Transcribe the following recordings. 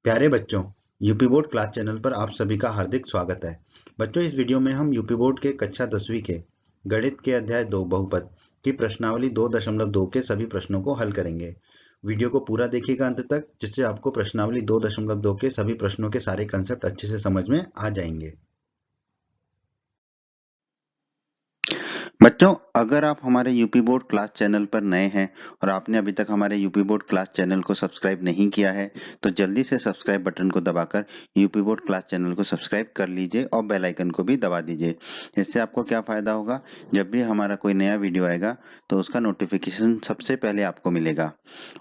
प्यारे बच्चों, UP board class channel पर आप सभी का हार्दिक स्वागत है। बच्चों, इस वीडियो में हम यूपी बोर्ड के कक्षा 10वीं के गणित के अध्याय 2 बहुपद की प्रश्नावली 2.2 के सभी प्रश्नों को हल करेंगे। वीडियो को पूरा देखिएगा अंत तक, जिससे आपको प्रश्नावली 2.2 के सभी प्रश्नों के सारे कंसेप्ट अच्छे से समझ में आ जाएंगे। बच्चों, अगर आप हमारे यूपी बोर्ड क्लास चैनल पर नए हैं और आपने अभी तक हमारे यूपी बोर्ड क्लास चैनल को सब्सक्राइब नहीं किया है, तो जल्दी से सब्सक्राइब बटन को दबाकर यूपी बोर्ड क्लास चैनल को सब्सक्राइब कर लीजिए और बेल आइकन को भी दबा दीजिए। इससे आपको क्या फायदा होगा, जब भी हमारा कोई नया वीडियो आएगा तो उसका नोटिफिकेशन सबसे पहले आपको मिलेगा।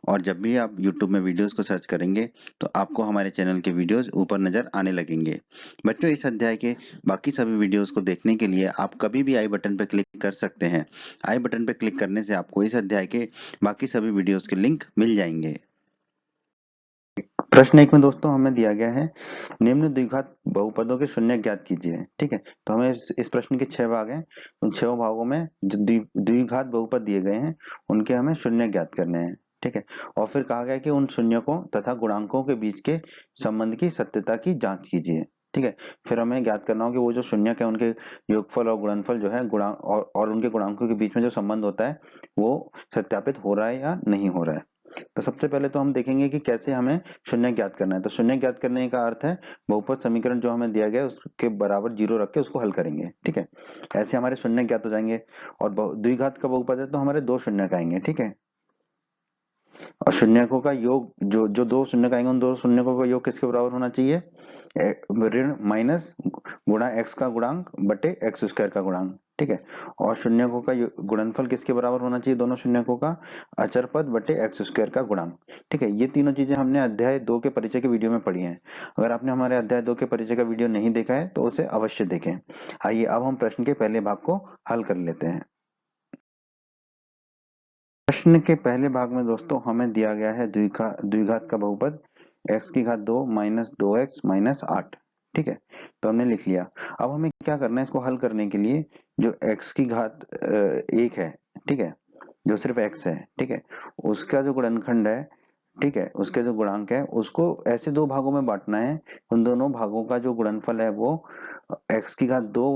और जब भी आप यूट्यूब में वीडियोज को सर्च करेंगे तो आपको हमारे चैनल के वीडियोज ऊपर नजर आने लगेंगे। बच्चों, इस अध्याय के बाकी सभी वीडियोस को देखने के लिए आप कभी भी आई बटन पर क्लिक कर सकते हैं। आई बटन पर क्लिक करने से आपको इस अध्याय के बाकी सभी वीडियोस के लिंक मिल जाएंगे। प्रश्न 1 में दोस्तों हमें दिया गया है, निम्न द्विघात बहुपदों के शून्य ज्ञात कीजिए। ठीक है, तो हमें इस प्रश्न के 6 भाग हैं। उन 6 भागों में जो द्विघात बहुपद दिए गए हैं उनके हमें शून्य ज्ञात करने हैं। ठीक है, और फिर कहा गया कि उन शून्यों को तथा गुणांकों के बीच के संबंध की सत्यता की जांच कीजिए। ठीक है, फिर हमें ज्ञात करना होगा कि वो जो शून्यक है उनके योगफल और गुणनफल जो है गुणांक और उनके गुणांकों के बीच में जो संबंध होता है वो सत्यापित हो रहा है या नहीं हो रहा है। तो सबसे पहले तो हम देखेंगे कि कैसे हमें शून्य ज्ञात करना है। तो शून्य ज्ञात करने का अर्थ है बहुपद समीकरण जो हमें दिया गया है उसके बराबर 0 रख के उसको हल करेंगे। ठीक है, ऐसे हमारे शून्य ज्ञात हो जाएंगे। और द्विघात का बहुपद है तो हमारे 2 शून्यक आएंगे। ठीक है, और शून्यकों का योग जो जो 2 शून्यक आएंगे उन 2 शून्यकों का योग किसके बराबर होना चाहिए? ऋण माइनस गुणा एक्स का गुणांक बटे एक्स स्क्वायर का गुणांक। ठीक है, और शून्यकों का गुणनफल किसके बराबर होना चाहिए? दोनों शून्यकों का अचर पद बटे एक्स स्क्वायर का गुणांक। ठीक है, ये तीनों चीजें हमने अध्याय 2 के परिचय के वीडियो में पढ़ी हैं। अगर आपने हमारे अध्याय 2 के परिचय का वीडियो नहीं देखा है तो उसे अवश्य देखें। आइए अब हम प्रश्न के पहले भाग को हल कर लेते हैं। प्रश्न के पहले भाग में दोस्तों हमें दिया गया है द्विघात का बहुपद x की घात 2 माइनस 2x माइनस 8। ठीक है, तो हमने लिख लिया। अब हमें क्या करना है इसको हल करने के लिए? जो x की घात 1 है, ठीक है, जो सिर्फ x है, ठीक है, उसका जो गुणनखंड है, ठीक है, उसके जो गुणांक है उसको ऐसे 2 भागों में बांटना है। उन दोनों भागों का जो गुणनफल है वो x की घात 2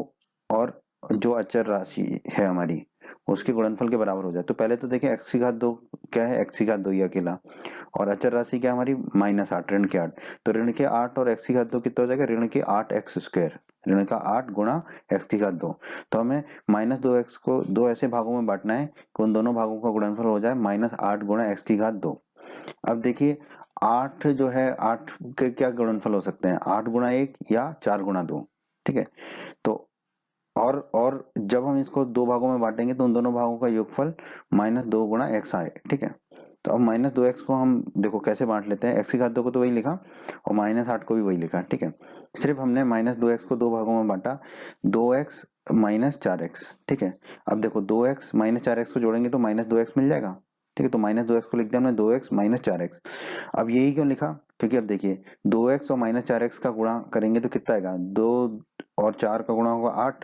और जो अचर राशि है हमारी उसके गुणनफल के बराबर हो जाए। तो पहले तो देखिए x की घात 2 क्या है? x की घात 2 ही अकेला, और अचर राशि क्या हमारी? माइनस 8, ऋण के 8। तो ऋण के 8 और x की घात 2 कितना हो जाएगा? ऋण के 8 एक्स स्क्वायर, ऋण का 8 गुणा x की घात 2। तो हमें माइनस 2x को 2 ऐसे भागों में बांटना है कि उन दोनों भागों का गुणनफल हो जाए माइनस 8 गुणा x की घात 2। अब देखिए 8 जो है 8 के क्या गुणनफल हो सकते हैं? 8 गुणा 1 या 4 गुणा 2। ठीक है, तो और जब हम इसको 2 भागों में बांटेंगे तो उन दोनों भागों का योगफल माइनस 2 गुणा एक्स आए। ठीक है, तो अब माइनस 2x को हम देखो कैसे बांट लेते हैं। x की घात 2 को तो वही लिखा और माइनस 8 को भी वही लिखा। ठीक है, सिर्फ हमने माइनस 2x को 2 भागों में बांटा, 2x माइनस 4x। ठीक है, अब देखो 2x माइनस 4x को जोड़ेंगे तो माइनस 2x मिल जाएगा। ठीक है, तो माइनस 2x को लिख दिया हमने 2x माइनस 4x। अब यही क्यों लिखा? क्योंकि अब देखिए 2x और माइनस 4x का गुणा करेंगे तो कितना आएगा? 2 और 4 का गुणा होगा 8,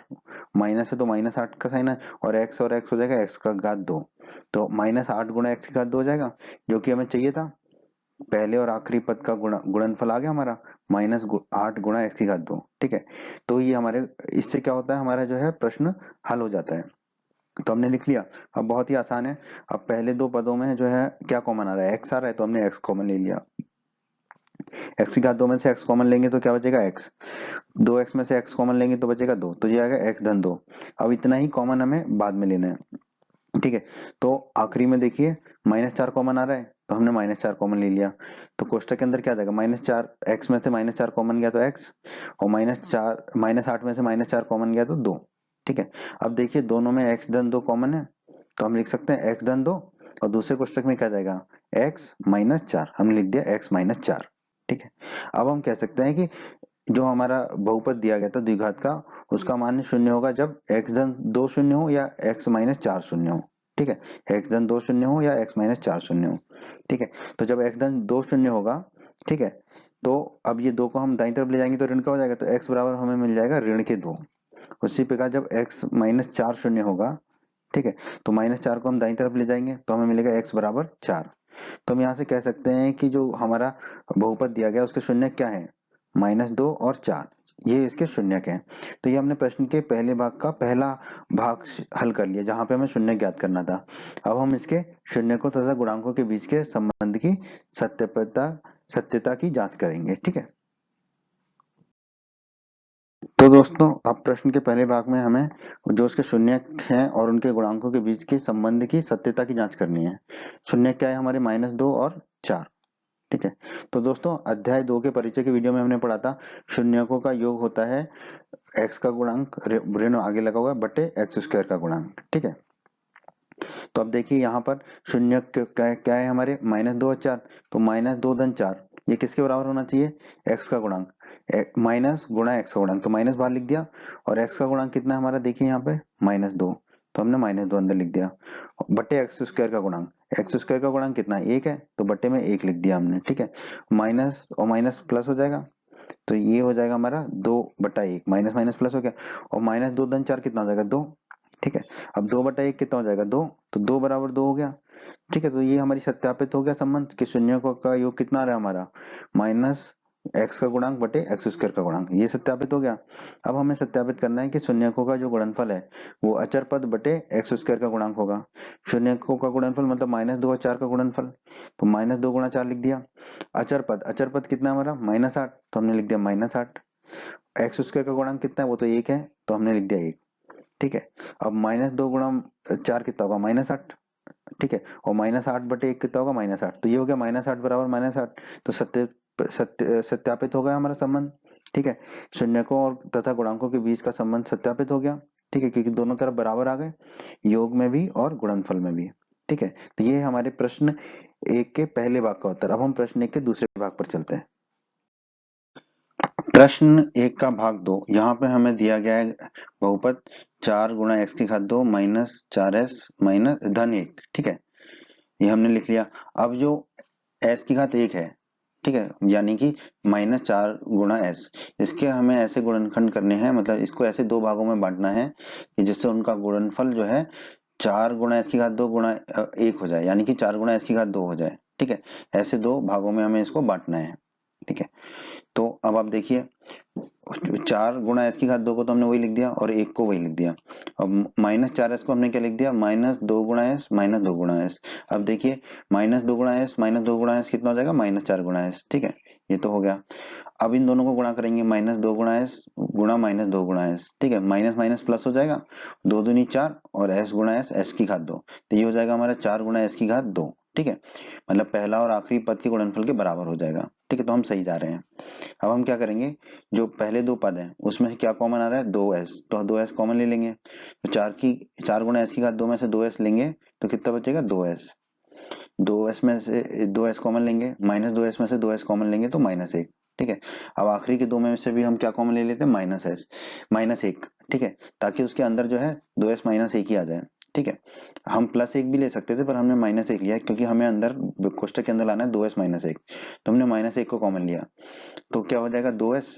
माइनस है तो माइनस 8 का साइन है, और x हो जाएगा x का घात 2। तो माइनस 8 गुणा x की घात 2 हो जाएगा, जो कि हमें चाहिए था। पहले और आखिरी पद का गुणनफल आ गया हमारा माइनस 8 गुणा एक्स की घात 2। ठीक है, तो ये हमारे इससे क्या होता है, हमारा जो है प्रश्न हल हो जाता है। तो हमने लिख लिया। अब बहुत ही आसान है। अब पहले 2 पदों में जो है क्या कॉमन आ रहा है? x आ रहा है तो हमने x कॉमन ले लिया। x की घात 2 में से x कॉमन लेंगे तो क्या बचेगा? x। 2x में से x कॉमन लेंगे तो बचेगा 2, तो ये आएगा x धन 2। अब इतना ही कॉमन हमें बाद में लेना है। ठीक है, तो आखिरी में देखिए माइनस 4 कॉमन आ रहा है तो हमने माइनस 4 कॉमन ले लिया। तो कोष्टक के अंदर क्या आ जाएगा? माइनस 4, x में से माइनस 4 कॉमन गया तो x, और माइनस 8 में से माइनस 4 कॉमन गया तो 2। ठीक है, अब देखिए दोनों में x धन 2 कॉमन है तो हम लिख सकते हैं x धन 2, और दूसरे कोष्टक में क्या जाएगा? x माइनस 4, हमने लिख दिया x माइनस 4। ठीक है, अब हम कह सकते हैं कि जो हमारा बहुपद दिया गया था द्विघात का, उसका मान शून्य होगा जब x धन 2 शून्य हो या x माइनस 4 शून्य हो। ठीक है, x धन 2 शून्य हो या x माइनस 4 शून्य हो। ठीक है, तो जब x धन 2 शून्य होगा, ठीक है, तो अब ये 2 को हम दाईं तरफ ले जाएंगे तो ऋण का हो जाएगा, तो x बराबर हमें मिल जाएगा ऋण के 2। उसी प्रकार जब x माइनस 4 शून्य होगा, ठीक है, तो माइनस 4 को हम दाईं तरफ ले जाएंगे तो हमें मिलेगा x बराबर 4। तो हम यहाँ से कह सकते हैं कि जो हमारा बहुपद दिया गया उसके शून्य क्या है, -2 और 4, ये इसके शून्यक हैं। तो ये हमने प्रश्न के पहले भाग का पहला भाग हल कर लिया जहां पे हमें शून्य ज्ञात करना था। अब हम इसके शून्यकों तथा गुणांकों के बीच के संबंध की सत्यता की जांच करेंगे। ठीक है, तो दोस्तों अब प्रश्न के पहले भाग में हमें जो उसके शून्यक हैं और उनके गुणांकों के बीच के संबंध की सत्यता की जांच करनी है। शून्यक क्या है हमारे -2 और 4। ठीक है, तो दोस्तों अध्याय 2 के परिचय के वीडियो में हमने पढ़ा था शून्यकों का योग होता है x का गुणांक ऋण आगे लगा हुआ है बटे x² का गुणांक। ठीक है, तो अब देखिए यहाँ पर शून्य क्या है हमारे -2 और 4, तो -2 धन 4 ये किसके बराबर होना चाहिए, x का गुणांक, माइनस गुणा x का गुणांक, तो माइनस बाहर लिख दिया और x का गुणांक कितना है हमारा, देखिए यहाँ पे -2, तो हमने -2 अंदर लिख दिया बटे x² का गुणांक, x² का गुणांक कितना है 1 है, तो बटे में 1 लिख दिया हमने। ठीक है, माइनस और माइनस प्लस हो जाएगा, तो ये हो जाएगा हमारा 2/1, माइनस माइनस प्लस हो गया और -2 धन 4 कितना हो जाएगा 2। ठीक है, अब 2/1 कितना हो जाएगा 2, तो 2 बराबर 2 हो गया। ठीक है, तो ये हमारी सत्यापित हो गया संबंध कि शून्यकों का योग कितना आ रहा है हमारा, माइनस x का गुणांक बटे x² का गुणांक, ये सत्यापित हो गया। अब हमें सत्यापित करना है कि शून्यकों का जो गुणनफल है वो अचर पद बटे x² का गुणांक होगा। शून्यकों का गुणनफल मतलब -2 और 4 का गुणनफल, तो -2 गुणा 4 लिख दिया। अचर पद कितना है हमारा -8, तो हमने लिख दिया -8। x² का गुणांक कितना है, वो तो 1 है, तो हमने लिख दिया 1। ठीक है, अब -2 गुणा 4 कितना होगा -8। ठीक है, और -8 बटे 1 कितना होगा -8, तो ये हो गया -8 बराबर -8, तो सत्यापित हो गया हमारा संबंध। ठीक है, शून्यकों और तथा गुणांकों के बीच का संबंध सत्यापित हो गया। ठीक है, क्योंकि दोनों तरफ बराबर आ गए, योग में भी और गुणनफल में भी। ठीक है, तो ये हमारे प्रश्न 1 के पहले भाग का उत्तर। अब हम प्रश्न 1 के दूसरे भाग पर चलते हैं। प्रश्न 1 का भाग 2, यहाँ पे हमें दिया गया है बहुपद 4 गुणा x की घात 2 माइनस 4s माइनस धन 1। ठीक है, ये हमने लिख लिया। अब जो s की घात 1 है, ठीक है, यानी कि -4 गुणा s, इसके हमें ऐसे गुणनखंड करने हैं, मतलब इसको ऐसे दो भागों में बांटना है कि जिससे उनका गुणनफल जो है 4 गुणा s की घात 2 गुणा 1 हो जाए, यानी कि 4 गुणा s की घात 2 हो जाए। ठीक है, ऐसे दो भागों में हमें इसको बांटना है। ठीक है, तो अब आप देखिए 4 गुणा s की घात 2 को तो हमने वही लिख दिया और 1 को वही लिख दिया। अब -4s को हमने क्या लिख दिया, -2 गुणा s माइनस 2 गुणा s। अब देखिए -2 गुणा s माइनस 2 गुणा s कितना हो जाएगा, -4 गुणा s। ठीक है, ये तो हो गया। अब इन दोनों को गुणा करेंगे, -2 गुणा s गुणा -2 गुणा s। ठीक है, माइनस माइनस प्लस हो जाएगा, 2 दूनी 4 और s गुणा s की घात 2, तो ये हो जाएगा हमारा 4 गुणा s की घात 2। ठीक है, मतलब पहला और आखिरी पद के गुणनफल के बराबर हो जाएगा। ठीक है, तो हम सही जा रहे हैं। अब हम क्या करेंगे, जो पहले दो पद हैं उसमें से क्या कॉमन आ रहा है, 2s, तो 2s कॉमन ले लेंगे, तो 4 गुणा s की घात 2 में से 2s लेंगे तो कितना बचेगा 2s। 2s में से 2s कॉमन लेंगे, -2s में से 2s कॉमन लेंगे तो -1। ठीक है, अब आखिरी के दो में से भी हम क्या कॉमन ले लेते हैं, -1। ठीक है, ताकि उसके अंदर जो है 2s -1 ही आ जाए। ठीक है, हम +1 भी ले सकते थे पर हमने -1 लिया क्योंकि हमें अंदर कोष्टक के अंदर लाना है 2s -1, तो हमने -1 को कॉमन लिया, तो क्या हो जाएगा 2s।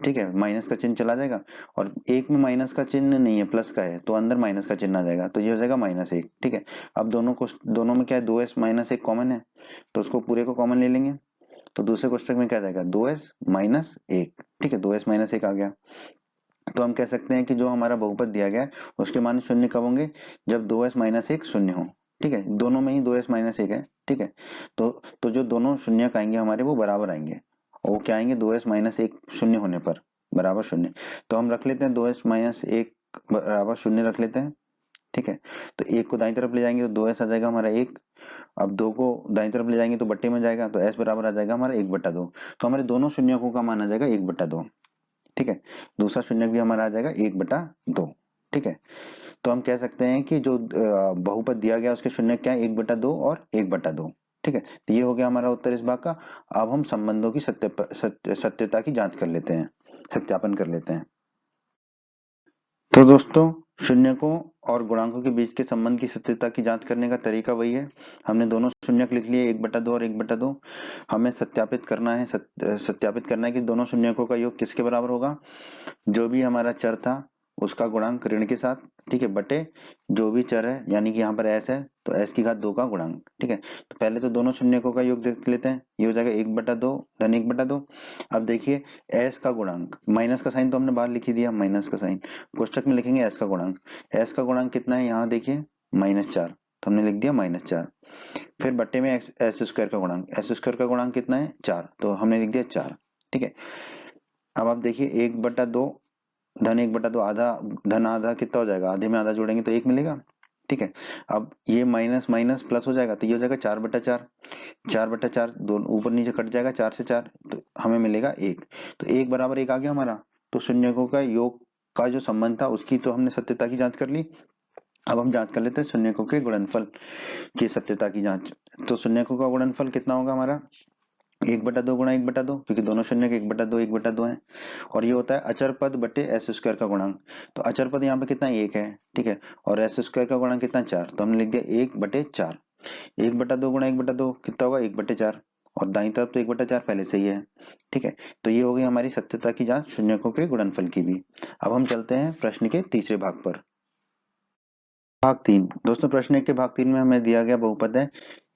ठीक है, माइनस का चिन्ह चला जाएगा और एक में माइनस का चिन्ह नहीं है, प्लस का है, तो अंदर माइनस का चिन्ह आ जाएगा, तो ये हो जाएगा -1। ठीक है, अब दोनों में क्या है, 2s -1 कॉमन है, तो उसको पूरे को कॉमन ले लेंगे, तो दूसरे कोष्टक में क्या आ जाएगा 2s -1। ठीक है, 2s -1 आ गया। तो हम कह सकते हैं कि जो हमारा बहुपद दिया गया है उसके मान शून्य कब होंगे, जब 2s -1 शून्य हो। ठीक है, दोनों में ही 2s -1 है। ठीक है, तो जो दोनों शून्य आएंगे हमारे वो बराबर आएंगे, और वो क्या आएंगे, 2s -1 शून्य होने पर बराबर शून्य। तो हम रख लेते हैं 2s -1 बराबर शून्य रख लेते हैं। ठीक है, तो 1 को दाईं तरफ ले जाएंगे तो 2s आ जाएगा हमारा 1। अब 2 को दाईं तरफ ले जाएंगे तो बट्टे में जाएगा, तो s बराबर आ जाएगा हमारा 1/2। तो हमारे दोनों शून्यों का मान आ जाएगा 1/2। ठीक है, दूसरा शून्य भी हमारा आ जाएगा 1/2। ठीक है, तो हम कह सकते हैं कि जो बहुपद दिया गया उसके शून्य क्या है, 1/2 और 1/2। ठीक है, तो ये हो गया हमारा उत्तर इस भाग का। अब हम संबंधों की सत्यता की जांच कर लेते हैं, सत्यापन कर लेते हैं। तो दोस्तों शून्यकों और गुणांकों के बीच के संबंध की सत्यता की जांच करने का तरीका वही है, हमने दोनों शून्यक लिख लिए 1/2 और 1/2। हमें सत्यापित करना है कि दोनों शून्यकों का योग किसके बराबर होगा, जो भी हमारा चर था उसका गुणांक ऋण के साथ, ठीक है, बटे जो भी चर है, यानी कि यहाँ पर s है तो s की घात 2 का गुणांक, ठीक है। तो पहले तो दोनों शून्यकों का योग देख लेते हैं, ये हो जाएगा 1/2 धन 1/2। अब देखिए s का गुणांक, माइनस का साइन तो हमने बाहर लिख ही दिया, माइनस का साइन, कोष्टक में लिखेंगे s का गुणांक। s का गुणांक कितना है, यहाँ देखिए -4, तो हमने लिख दिया -4। फिर बट्टे में एस स्क्वायर का गुणांक, एस स्क्वायर का गुणांक कितना है 4, तो हमने लिख दिया 4, ठीक है। अब आप देखिए 1/2 धन 1/2, आधा धन आधा कितना हो जाएगा, आधे में आधा जोड़ेंगे तो 1 मिलेगा, ठीक है। अब ये माइनस माइनस प्लस हो जाएगा तो ये हो जाएगा 4/4, 4/4 दोनों ऊपर नीचे कट जाएगा, 4 से 4 तो हमें मिलेगा 1, तो 1 बराबर 1 आ गया हमारा। तो शून्यकों का योग का जो संबंध था उसकी तो हमने सत्यता की जांच कर ली। अब हम जांच कर लेते हैं शून्यकों के गुणनफल की सत्यता की जांच। तो शून्यकों का गुणनफल कितना होगा हमारा, 1/2 गुणा 1/2, क्योंकि दोनों शून्य के 1/2 है, और ये होता है अचर पद बटे एस स्क्वायर का गुणांक। तो अचर पद यहाँ पे कितना 1 है, ठीक है, और एस स्क्वायर का गुणांक कितना 4, तो हमने लिख दिया 1/4। 1/2 गुणा 1/2 कितना होगा 1/4, और दाईं तरफ तो 1/4 पहले से ही है, ठीक है। तो ये हो गई हमारी सत्यता की जांच शून्यकों के गुणनफल की भी। अब हम चलते हैं प्रश्न के तीसरे भाग पर। भाग 3 दोस्तों, प्रश्न 1 के भाग 3 में हमें दिया गया बहुपद है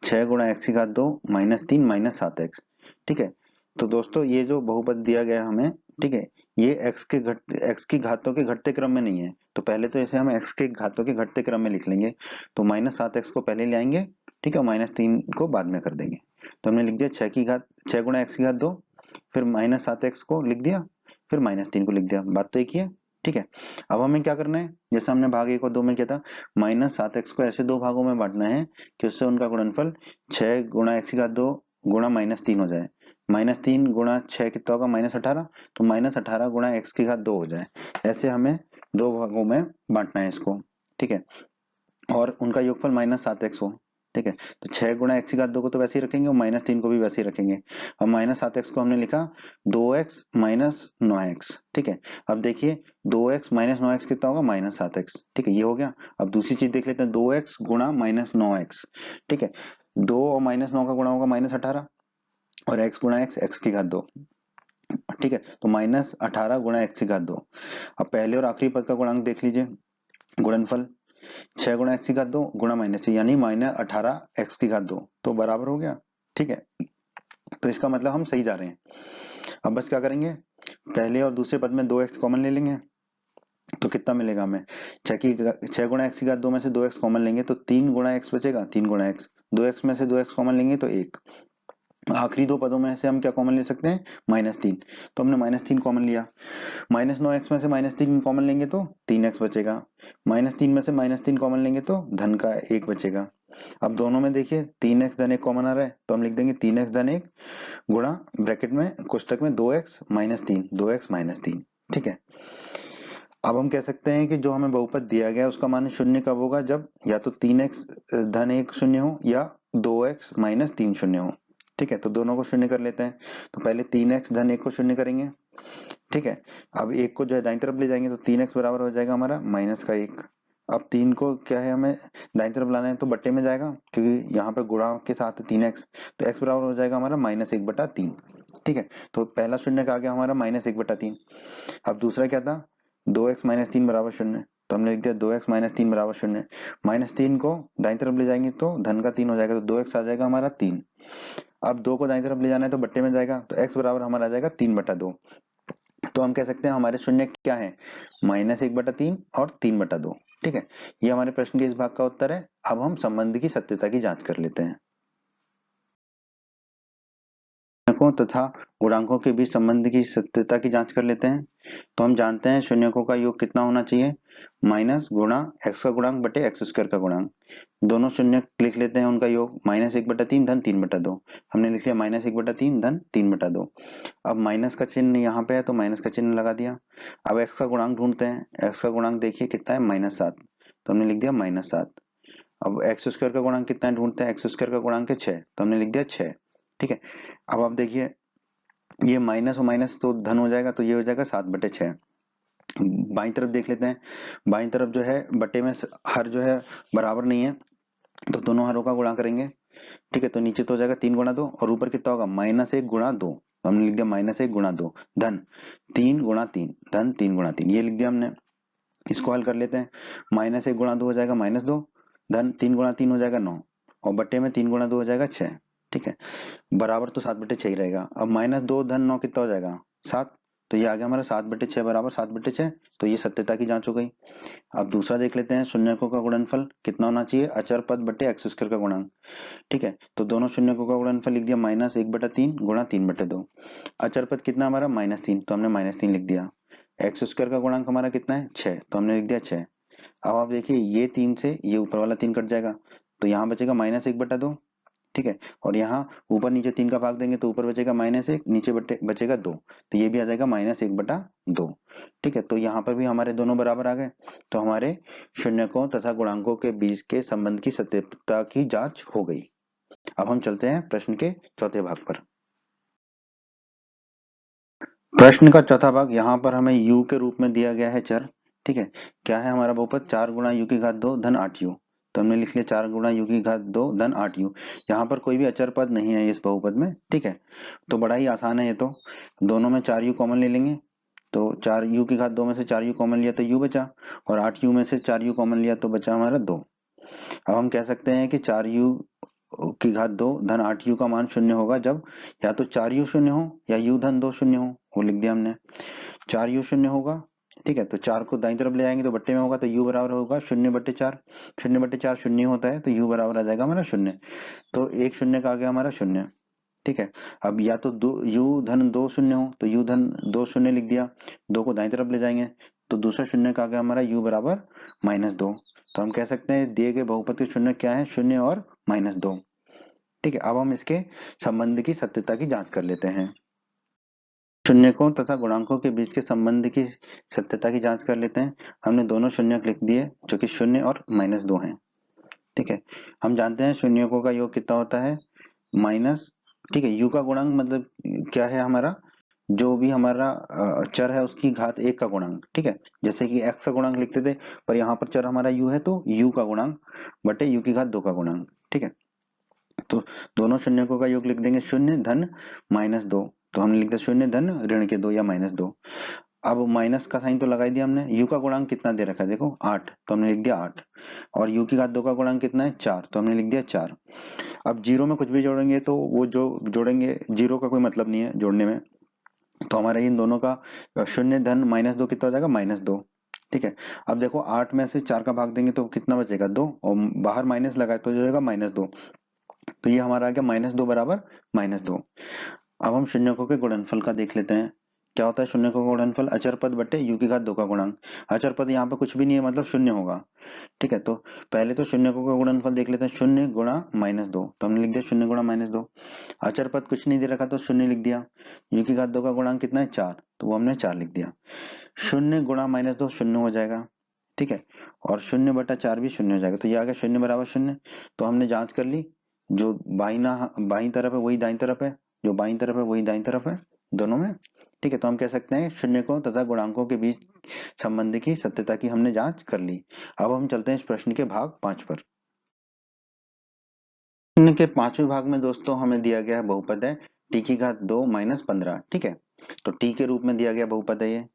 6 गुणा x की घात 2 -3 -7x, ठीक है। तो दोस्तों ये जो बहुपद दिया गया हमें, ठीक है, ये x की घातों के घटते क्रम में नहीं है, तो पहले तो इसे हम x के घातों के घटते क्रम में लिख लेंगे। तो -7x को पहले ले आएंगे, ठीक है, -3 को बाद में कर देंगे। तो हमने लिख दिया 6 गुणा x की घात 2, फिर -7x को लिख दिया, फिर -3 को लिख दिया, बात तो एक ही है, ठीक है। अब हमें क्या करना है, जैसे हमने भाग 1 और 2 में किया था, -7x को ऐसे दो भागों में बांटना है कि उससे उनका गुणनफल 6 गुणा x की घात 2 गुणा -3 हो जाए। -3 गुणा 6 कितना होगा -18, तो -18 गुणा x की घात 2 हो जाए। ऐसे हमें दो भागों में बांटना है इसको, ठीक है, और उनका योगफल -7x हो, ठीक है। तो 6 गुणा x की घात 2 को तो वैसे ही रखेंगे और -3 को भी वैसे ही रखेंगे। और -7x को हमने लिखा 2x माइनस 9x, ठीक है। अब देखिए 2x माइनस 9x कितना होगा -7x, ठीक है, ये हो गया। अब दूसरी चीज देख लेते हैं, 2x गुणा -9x, ठीक है, 2 और -9 का गुणा होगा -18, और x गुणा x की घात 2, ठीक है, तो -18 गुणा x की घात 2। अब पहले और आखिरी पद का गुणांक देख लीजिए, गुणनफल 6 गुणा x की घात 2 गुणा -6 यानी -18 x की घात 2, तो बराबर हो गया, ठीक है। तो इसका मतलब हम सही जा रहे हैं। अब बस क्या करेंगे, पहले और दूसरे पद में 2x कॉमन ले लेंगे, तो कितना मिलेगा हमें, 6 गुणा x की घात 2 में से 2x कॉमन लेंगे तो 3 गुणा x बचेगा, 3 गुणा x, 2x में से 2x कॉमन लेंगे तो 1। आखिरी दो पदों में से हम क्या कॉमन ले सकते हैं, -3, तो हमने -3 कॉमन लिया। -9x में से -3 कॉमन लेंगे तो 3x बचेगा, -3 में से -3 कॉमन लेंगे तो धन का 1 बचेगा। अब दोनों में देखिए 3x धन 1 कॉमन आ रहा है, तो हम लिख देंगे 3x धन 1 गुणा ब्रैकेट में कोष्टक में 2x -3, 2x -3, ठीक है। अब हम कह सकते हैं कि जो हमें बहुपद दिया गया है उसका मान शून्य कब होगा, जब या तो 3x धन 1 शून्य हो या 2x -3 शून्य हो, ठीक है। तो दोनों को शून्य कर लेते हैं, तो पहले 3x धन 1 को शून्य करेंगे, ठीक है। अब 1 को जो है दाईं तरफ ले जाएंगे तो 3x बराबर हो जाएगा हमारा -1। अब 3 को क्या है हमें दाईं तरफ लाना है तो बट्टे में जाएगा, क्योंकि यहाँ पे गुणा के साथ 3x, तो x बराबर हो जाएगा हमारा -1/3, ठीक है। तो पहला शून्य आ गया हमारा -1/3। अब दूसरा क्या था, 2x -3 बराबर 0, तो हमने लिख दिया 2x -3 बराबर 0। -3 को दाईं तरफ ले जाएंगे तो धन का 3 हो जाएगा, तो 2x आ जाएगा हमारा 3। अब 2 को दाईं तरफ ले जाना है तो बट्टे में जाएगा, तो x बराबर हमारा आ जाएगा 3/2। तो हम कह सकते हैं हमारे शून्य क्या है, -1/3 और 3/2, ठीक है। ये हमारे प्रश्न के इस भाग का उत्तर है। अब हम संबंध की सत्यता की जांच कर लेते हैं। शून्यकों तथा गुणांकों के बीच संबंध की सत्यता की जांच कर लेते हैं। तो हम जानते हैं शून्यकों का योग कितना होना चाहिए, माइनस गुणा x का गुणांक बटे x स्क्वायर का गुणांक। दोनों शून्य लिख लेते हैं, उनका योग -1/3 धन 3/2, हमने लिख लिया -1/3 धन 3/2। अब माइनस का चिन्ह यहाँ पे है तो माइनस का चिन्ह लगा दिया। अब x का गुणांक ढूंढते हैं, x का गुणांक देखिए कितना है -7, तो हमने लिख दिया -7। अब x स्क्वायर का गुणांक कितना है ढूंढते हैं, x स्क्वायर का गुणांक है 6, तो हमने लिख दिया 6, ठीक है। अब आप देखिए ये माइनस और माइनस तो धन हो जाएगा, तो ये हो जाएगा 7/6। बाईं तरफ देख लेते हैं, बाईं तरफ जो है बटे में हर जो है बराबर नहीं है, तो दोनों हरों का गुणा करेंगे, ठीक है। तो नीचे तो हो जाएगा 3 गुणा 2 और ऊपर कितना होगा -1 गुणा 2, तो हमने लिख दिया -1 गुणा 2 धन 3 गुणा 3 धन 3 गुणा 3, ये लिख दिया हमने। इसको हल कर लेते हैं। -1 गुणा 2 हो जाएगा -2, धन 3 गुणा 3 हो जाएगा 9, और बट्टे में 3 गुणा 2 हो जाएगा 6। ठीक है, बराबर तो 7/6 ही रहेगा। अब -2 धन 9 कितना हो जाएगा 7, तो ये आ गया हमारा 7/6 बराबर 7/6, तो ये सत्यता की जांच हो गई। अब दूसरा देख लेते हैं, शून्यकों का गुणनफल कितना होना चाहिए, अचर पद बट्टे एक्स स्क्वायर का गुणांक। ठीक है, तो दोनों शून्यकों का गुणनफल लिख दिया -1/3 गुणा 3/2। अचर पद कितना हमारा -3, तो हमने -3 लिख दिया। एक्स स्क्वायर का गुणांक हमारा कितना है 6, तो हमने लिख दिया 6। अब आप देखिए ये 3 से ये ऊपर वाला 3 कट जाएगा, तो यहाँ बचेगा -1/2। ठीक है, और यहाँ ऊपर नीचे 3 का भाग देंगे तो ऊपर बचेगा -1, नीचे बचेगा 2, तो ये भी आ जाएगा -1/2। ठीक है, तो यहाँ पर भी हमारे दोनों बराबर आ गए, तो हमारे शून्यकों तथा गुणांकों के बीच के संबंध की सत्यता की जांच हो गई। अब हम चलते हैं प्रश्न के चौथे भाग पर। प्रश्न का चौथा भाग, यहाँ पर हमें u के रूप में दिया गया है चर। ठीक है, क्या है हमारा बहुपद 4 गुणा u की घात 2 धन 8u, तो हमने लिख लिया 4 गुणा u की घात 2 धन 8u। यहाँ पर कोई भी अचर पद नहीं है इस बहुपद में। ठीक है, तो बड़ा ही आसान है ये तो, दोनों में 4u कॉमन ले लेंगे, तो 4u की घात 2 में से 4u कॉमन लिया तो u बचा, और 8u में से 4u कॉमन लिया तो बचा हमारा 2। अब हम कह सकते हैं कि 4u की घात 2 धन 8u का मान शून्य होगा जब या तो 4u शून्य हो या u धन 2 शून्य हो, वो लिख दिया हमने। 4u शून्य होगा, ठीक है, तो 4 को दाईं तरफ ले आएंगे तो बट्टे में होगा, तो u बराबर होगा 0/4। 0/4 शून्य होता है, तो u बराबर आ जाएगा हमारा 0, तो एक शून्य का आ गया हमारा 0। ठीक है, अब या तो u धन 2 शून्य हो, तो u धन 2 शून्य लिख दिया, 2 को दाईं तरफ ले जाएंगे तो दूसरा शून्य का आ गया हमारा u बराबर -2। तो हम कह सकते हैं दिए गए बहुपद के शून्य क्या है, 0 और -2। ठीक है, अब हम इसके संबंध की सत्यता की जांच कर लेते हैं। शून्यकों तथा गुणांकों के बीच के संबंध की सत्यता की जांच कर लेते हैं। हमने दोनों शून्यक लिख दिए जो कि 0 और -2 हैं। ठीक है, हम जानते हैं शून्यकों का योग कितना होता है माइनस, ठीक है, u का गुणांक मतलब क्या है हमारा, जो भी हमारा चर है उसकी घात 1 का गुणांक। ठीक है, जैसे कि x का गुणांक लिखते थे, पर यहाँ पर चर हमारा u है तो u का गुणांक बटे u की घात 2 का गुणांक। ठीक है, तो दोनों शून्यकों का योग लिख देंगे 0 धन -2, तो हमने लिख दिया 0 धन ऋण के 2 या -2। अब माइनस का साइन तो लगा ही दिया हमने। u का गुणांक कितना दे रखा है देखो 8, तो हमने लिख दिया 8, और u की घात 2 का गुणांक कितना है 4, तो हमने लिख दिया 4। अब जीरो में कुछ भी जोड़ेंगे तो वो जो जोड़ेंगे जीरो का कोई मतलब नहीं है जोड़ने में, तो हमारे इन दोनों का 0 धन -2 कितना हो जाएगा -2। ठीक है, अब देखो 8 में से 4 का भाग देंगे तो कितना बचेगा 2, और बाहर माइनस लगाए तो जो होगा -2, तो ये हमारा आ गया -2 बराबर -2। अब हम शून्यकों के गुणनफल का देख लेते हैं। क्या होता है शून्यकों का गुणनफल, अचर पद बटे u की घात 2 का गुणांक। अचर पद यहाँ पे कुछ भी नहीं है मतलब शून्य होगा। ठीक है, तो पहले तो शून्यकों का गुणनफल देख लेते हैं, 0 गुणा -2, तो हमने लिख दिया 0 गुणा -2। अचर पद कुछ नहीं दे रखा तो 0 लिख दिया, u की घात 2 का गुणांक कितना है 4, तो वो हमने 4 लिख दिया। 0 गुणा -2 0 हो जाएगा। ठीक है, और 0/4 भी 0 हो जाएगा, तो ये आ गया 0 बराबर 0। तो हमने जांच कर ली, जो बाईं तरफ है वही दाईं तरफ है, जो बाईं तरफ है वही दाईं तरफ है दोनों में। ठीक है, तो हम कह सकते हैं शून्यकों तथा गुणांकों के बीच संबंध की सत्यता की हमने जांच कर ली। अब हम चलते हैं इस प्रश्न के भाग 5 पर। प्रश्न के 5वें भाग में दोस्तों हमें दिया गया है बहुपद है t की घात 2 - 15। ठीक है, तो t के रूप में दिया गया बहुपद है ये,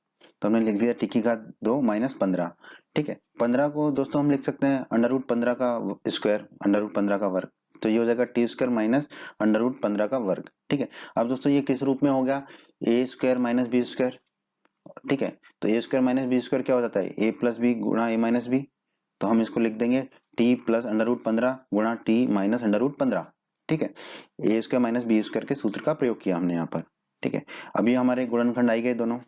तो हमने लिख दिया t की घात 2 - 15। ठीक है, 15 को दोस्तों हम लिख सकते हैं √15 का स्क्वायर, √15 का वर्ग, तो ये हो जाएगा टी स्क्वायर माइनस √15 का वर्ग। ठीक है, अब दोस्तों ये किस रूप में हो गया, ए स्क्वायर माइनस बी स्क्वायर। ठीक है, तो ए स्क्वायर माइनस बी स्क्वायर क्या हो जाता है, ए प्लस बी गुणा ए माइनस बी, तो हम इसको लिख देंगे टी प्लस √15 गुणा टी माइनस √15। ठीक है, ए स्क्वायर माइनस बी स्क्वायर के सूत्र का प्रयोग किया हमने यहाँ पर। ठीक है, अभी हमारे गुणनखंड आई गए दोनों,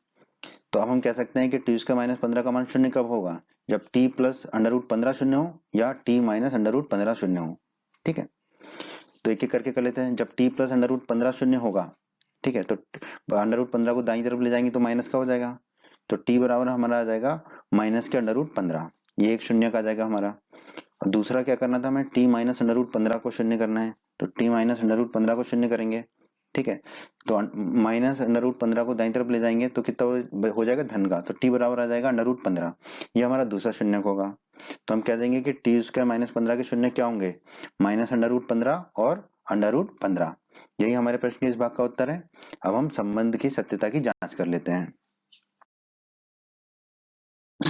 तो अब हम कह सकते हैं कि टी स्क्वायर माइनस 15 का मान शून्य कब होगा, जब टी प्लस √15 शून्य हो या टी माइनस √15 शून्य हो। ठीक है, तो एक एक करके कर लेते हैं। जब टी प्लस √15 शून्य होगा, ठीक है, तो √15 को दाईं तरफ ले जाएंगे तो माइनस का हो जाएगा, तो टी बराबर हमारा आ जाएगा माइनस के √15, ये एक शून्य का आ जाएगा हमारा। और दूसरा क्या करना था हमें, टी माइनस √15 को शून्य करना है, तो टी माइनस √15 को शून्य करेंगे। ठीक है, तो माइनस √15 को दाईं तरफ ले जाएंगे तो कितना हो जाएगा धन का, तो टी बराबर आ जाएगा √15, ये हमारा दूसरा शून्य होगा। तो हम कह देंगे कि टी स्क्वायर -15 के शून्य क्या होंगे, माइनस √15 और √15। यही हमारे प्रश्न के इस भाग का उत्तर है। अब हम संबंध की सत्यता की जांच कर लेते हैं।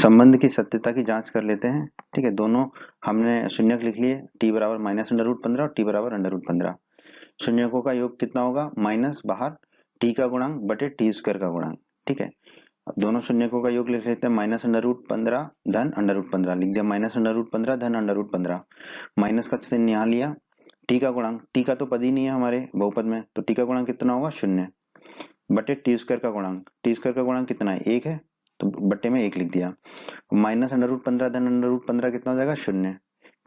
संबंध की सत्यता की जांच कर लेते हैं। ठीक है, दोनों हमने शून्यक लिख लिए, t बराबर -√15 और t बराबर √15। शून्यकों का योग कितना होगा, माइनस बाहर t का गुणांक बटे टी स्क्वायर का गुणांक। ठीक है, अब दोनों शून्यकों का योग लिख लेते हैं, -√15 धन √15 लिख दिया, -√15 धन √15। माइनस का चिन्ह यहाँ लिया, टी का गुणांक, टी का तो पद ही नहीं है हमारे बहुपद में, तो टी का गुणांक कितना होगा, 0 बटे टी स्क्वायर का गुणांक, टी स्क्वायर का गुणांक कितना है, 1 है, तो बटे में 1 लिख दिया। -√15 धन √15 कितना हो जाएगा, 0।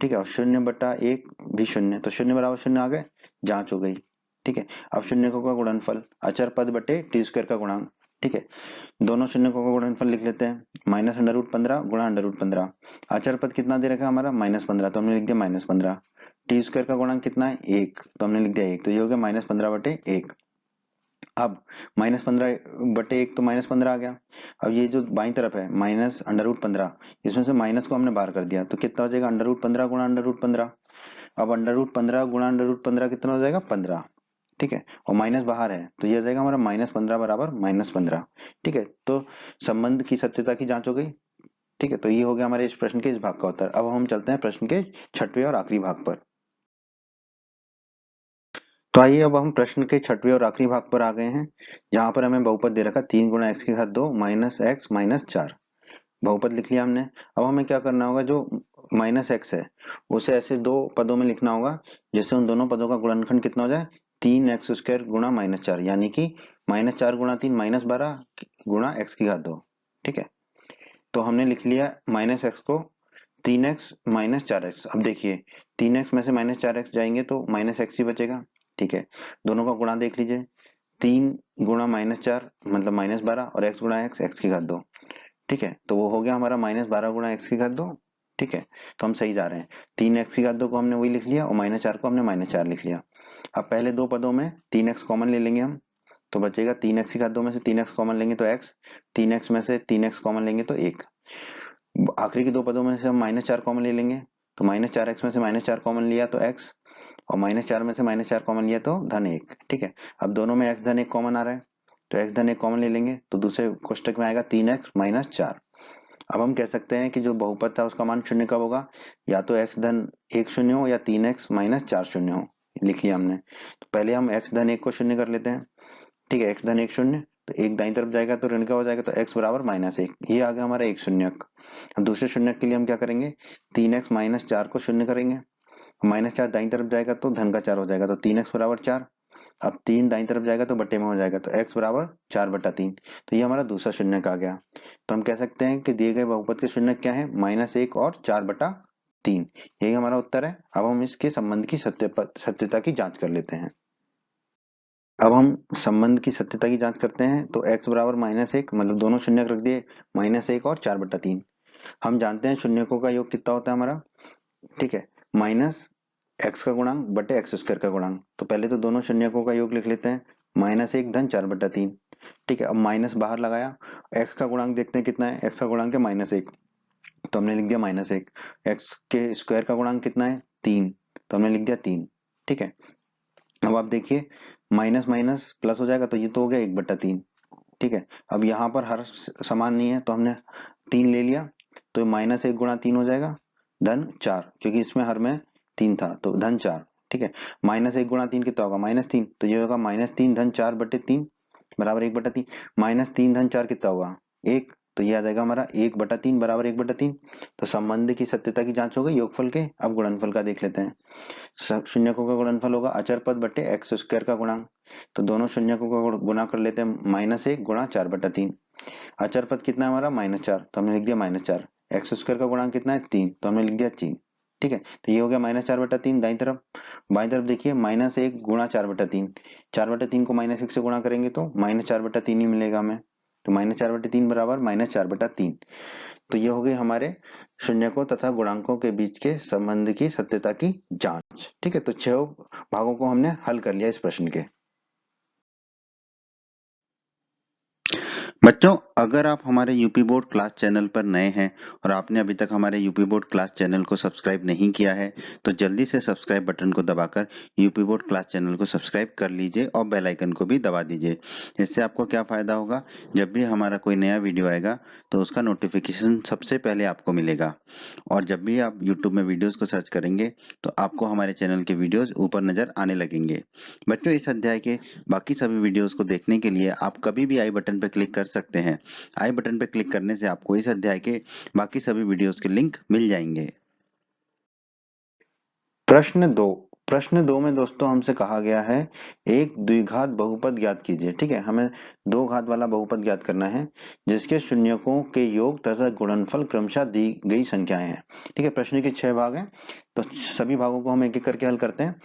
ठीक है, और 0 बटा 1 भी 0, तो 0 बराबर 0 आ गए, जांच हो गई। ठीक है, अब शून्यकों का गुणनफल अचर पद बटे टी स्क्वायर का गुणांक। ठीक है, दोनों शून्यकों का गुणनफल लिख लेते हैं, -√15 गुणा √15। अचर पद कितना दे रखा है हमारा, -15, तो हमने लिख दिया -15। टी स्क्वायर का गुणांक कितना है, 1, तो हमने लिख दिया 1, तो ये हो गया -15 बटे 1। अब -15 बटे 1 तो -15 आ गया। अब ये जो बाईं तरफ है -√15, इसमें से माइनस को हमने बाहर कर दिया, तो कितना हो जाएगा, √15 गुणा √15। अब √15 गुणा √15 कितना हो जाएगा, 15। ठीक है, और माइनस बाहर है, तो ये आ जाएगा हमारा -15 बराबर -15। ठीक है, तो संबंध की सत्यता की जांच हो गई। ठीक है, तो ये हो गया हमारे इस प्रश्न के इस भाग का उत्तर। अब हम चलते हैं प्रश्न के छठवें और आखिरी भाग पर। तो आइए अब हम प्रश्न के छठवें और आखिरी भाग पर आ गए हैं, जहां पर हमें बहुपद दे रखा 3 गुणा x की घात 2 माइनस x माइनस 4। बहुपद लिख लिया हमने। अब हमें क्या करना होगा, जो माइनस एक्स है उसे ऐसे दो पदों में लिखना होगा जिससे उन दोनों पदों का गुणनखंड कितना हो जाए, 3x² गुणा -4, यानी कि -4 गुणा 3 -12 गुणा x की घात 2। ठीक है, तो हमने लिख लिया माइनस एक्स को 3x माइनस 4x। अब देखिए 3x में से -4x जाएंगे तो -x ही बचेगा। ठीक है, दोनों का गुणा देख लीजिए, 3 गुणा -4 मतलब -12 और x गुणा x की घात 2। ठीक है, तो वो हो गया हमारा -12 गुणा x की घात 2। ठीक है, तो हम सही जा रहे हैं, 3x की घात 2 को हमने वही लिख लिया और -4 को हमने -4 लिख लिया। अब पहले दो पदों में 3x कॉमन ले लेंगे हम, तो बचेगा 3x की घात 2 में से 3x कॉमन लेंगे तो x, 3x में से 3x कॉमन लेंगे तो 1। आखिरी के दो पदों में से हम -4 कॉमन ले लेंगे, तो -4x में से -4 कॉमन लिया तो x, और -4 में से -4 कॉमन लिया तो -1। ठीक है, अब दोनों में x धन 1 कॉमन आ रहा है, तो x धन 1 कॉमन ले लेंगे, तो दूसरे कोष्टक में आएगा 3x माइनस 4। अब हम कह सकते हैं कि जो बहुपद था उसका मान शून्य कब होगा, या तो x धन 1 शून्य हो या 3x माइनस 4 शून्य हो। लिख लिया हमने, तो पहले हम x धन 1 को शून्य कर लेते हैं। ठीक है, x धन 1 शून्य, तो एक दाईं तरफ जाएगा तो ऋण का हो जाएगा, तो x बराबर -1, ये आ गया हमारा एक शून्यक। अब दूसरे शून्यक के लिए हम क्या करेंगे, 3x माइनस 4 को शून्य करेंगे, -4 दाईं तरफ जाएगा तो धन का 4 हो जाएगा, तो 3x बराबर 4। अब 3 दाईं तरफ जाएगा तो बटे में हो जाएगा, तो x बराबर 4/3। तो ये हमारा दूसरा शून्यक आ गया। तो हम कह सकते हैं कि दिए गए बहुपद के शून्यक क्या है, -1 और 4/3। यही हमारा उत्तर है। अब हम इसके संबंध की सत्यता की जांच कर लेते हैं। अब हम संबंध की सत्यता की जांच करते हैं, तो x बराबर -1, मतलब दोनों शून्यक रख दिए, -1 और 4/3। हम जानते हैं शून्यकों का योग कितना होता है हमारा। ठीक है, माइनस एक्स का गुणांक बटे x² का गुणांक। तो पहले तो दोनों शून्यकों का योग लिख लेते हैं, -1 धन 4/3। ठीक है, अब माइनस बाहर लगाया, x का गुणांक देखते हैं कितना है, x का गुणांक है -1, तो हमने लिख दिया -1। x के स्क्वायर का गुणांक कितना है, 3, तो हमने लिख दिया 3। ठीक है, अब आप देखिए माइनस माइनस प्लस हो जाएगा, तो ये तो हो गया 1/3। ठीक है, अब यहाँ पर हर समान नहीं है, तो हमने 3 ले लिया, तो -1 गुणा 3 हो जाएगा धन 4, क्योंकि इसमें हर में 3 था, तो धन 4। ठीक है, -1 गुणा 3 कितना होगा, -3, तो ये होगा -3 धन 4/3 बराबर 1/3। -3 धन 4 कितना होगा, 1, तो ये आ जाएगा हमारा 1/3 बराबर 1/3। तो संबंध की सत्यता की जांच हो गई योगफल के। अब गुणनफल का देख लेते हैं। शून्यकों का गुणनफल होगा अचर पद बटे x² का गुणांक, तो दोनों शून्यकों का गुणा कर लेते हैं, -1 गुणा 4/3। अचर पद कितना है हमारा, -4, तो हमने लिख दिया -4। x² का गुणांक कितना है, 3, तो हमने लिख दिया 3। ठीक है, तो ये हो गया -4/3 दाईं तरफ। बाईं तरफ देखिए -1 गुणा 4/3, 4/3 को -1 से गुणा करेंगे तो -4/3 ही मिलेगा हमें, तो -4/3 बराबर -4/3। तो ये हो गई हमारे शून्यकों तथा गुणांकों के बीच के संबंध की सत्यता की जांच। ठीक है, तो 6 भागों को हमने हल कर लिया इस प्रश्न के। बच्चों, अगर आप हमारे यूपी बोर्ड क्लास चैनल पर नए हैं और आपने अभी तक हमारे यूपी बोर्ड क्लास चैनल को सब्सक्राइब नहीं किया है, तो जल्दी से सब्सक्राइब बटन को दबाकर यूपी बोर्ड क्लास चैनल को सब्सक्राइब कर लीजिए और बेल आइकन को भी दबा दीजिए। इससे आपको क्या फ़ायदा होगा, जब भी हमारा कोई नया वीडियो आएगा तो उसका नोटिफिकेशन सबसे पहले आपको मिलेगा। और जब भी आप यूट्यूब में वीडियोस को सर्च करेंगे तो आपको हमारे चैनल के वीडियोस ऊपर नज़र आने लगेंगे। बच्चों, इस अध्याय के बाकी सभी वीडियोस को देखने के लिए आप कभी भी आई बटन पर क्लिक कर सकते हैं। आई बटन पर क्लिक करने से आपको इस अध्याय के बाकी सभी वीडियोस के लिंक मिल जाएंगे। प्रश्न दो में दोस्तों हमसे कहा गया है एक द्विघात बहुपद ज्ञात कीजिए। ठीक है, हमें दो घात वाला बहुपद ज्ञात करना है जिसके शून्यकों के योग तथा गुणनफल क्रमशः दी गई संख्याएं हैं। ठीक है, प्रश्न के 6 भाग हैं, तो सभी भागों को हम एक एक करके हल करते हैं।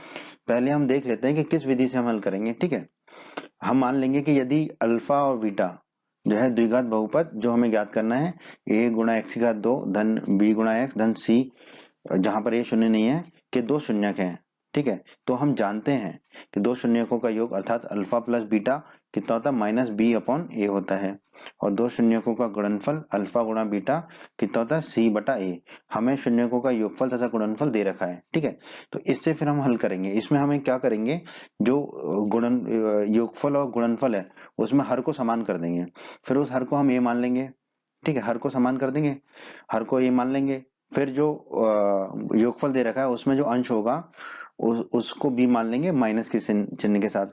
पहले हम देख लेते हैं कि किस विधि से हम हल करेंगे। ठीक है, हम मान लेंगे कि यदि अल्फा और बीटा जो है द्विघात बहुपद जो हमें ज्ञात करना है, a गुणा एक्स की घात 2 धन b गुणा एक्स धन c, जहां पर a शून्य नहीं है, के दो शून्यक हैं। ठीक है, तो हम जानते हैं कि दो शून्यकों का योग अर्थात अल्फा प्लस बीटा कितना होता है, माइनस बी अपॉन ए होता है। और दो शून्यकों का गुणनफल अल्फा गुणा बीटा कितना होता है, सी बटा ए। हमें शून्यकों का योगफल तथा गुणनफल दे रखा है। ठीक है, तो इससे फिर हम हल करेंगे। इसमें हमें क्या करेंगे, जो योगफल और गुणनफल है उसमें हर को समान कर देंगे। फिर उस हर को हम ए मान लेंगे। ठीक है, हर को समान कर देंगे, हर को ए मान लेंगे। फिर जो योगफल दे रखा है उसमें जो अंश होगा उसको बी मान लेंगे माइनस के चिन्ह के साथ,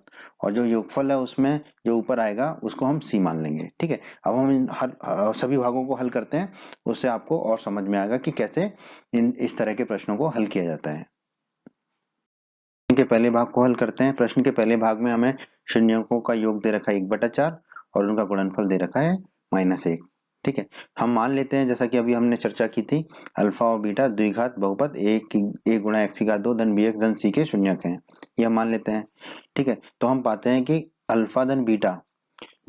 और जो योगफल है उसमें जो ऊपर आएगा उसको हम सी मान लेंगे। ठीक है, अब हम सभी भागों को हल करते हैं, उससे आपको और समझ में आएगा कि कैसे इस तरह के प्रश्नों को हल किया जाता है। के पहले भाग को हल करते हैं। प्रश्न के पहले भाग में हमें शून्यकों का योग दे रखा है 1/4 और उनका गुणनफल दे रखा है -1। ठीक है, हम मान लेते हैं जैसा कि अभी हमने चर्चा की थी, अल्फा और बीटा द्विघात बहुपद a गुणा एक्स की घात 2 धन bx धन c के शून्यक हैं, ये हम मान लेते हैं। ठीक है, तो हम पाते हैं कि अल्फा धन बीटा